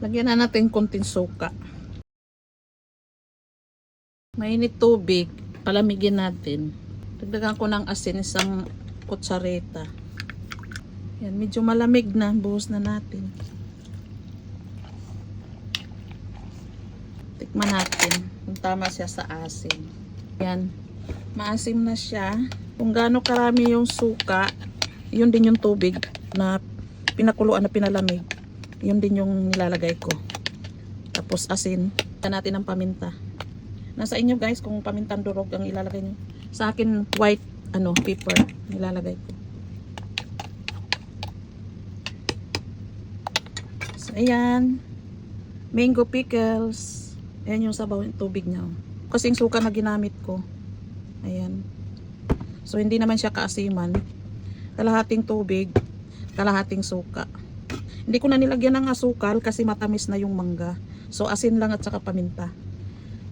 Lagyan na natin konting suka. Mainit tubig, palamigin natin. Dagdagan ko ng asin, isang kutsareta. Yan, medyo malamig na, buhos na natin. Tikman natin kung tama siya sa asin. Yan, maasim na siya. Kung gaano karami yung suka, yun din yung tubig na pinakuluan na pinalamig. Yun din yung nilalagay ko. Tapos asin. Yan natin ang paminta. Nasa inyo guys kung pamintang durog ang ilalagay nyo. Sa akin white pepper nilalagay ko. So ayan. Mango pickles. Ayan yung sabaw ng tubig niya. Kasing suka na ginamit ko. Ayan. So hindi naman siya kaasiman. Kalahating tubig, kalahating suka. Hindi ko na nilagyan ng asukal kasi matamis na yung mangga. So asin lang at saka paminta.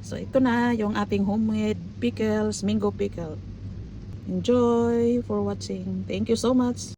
So ito na yung ating homemade pickles, mango pickle. Enjoy for watching. Thank you so much.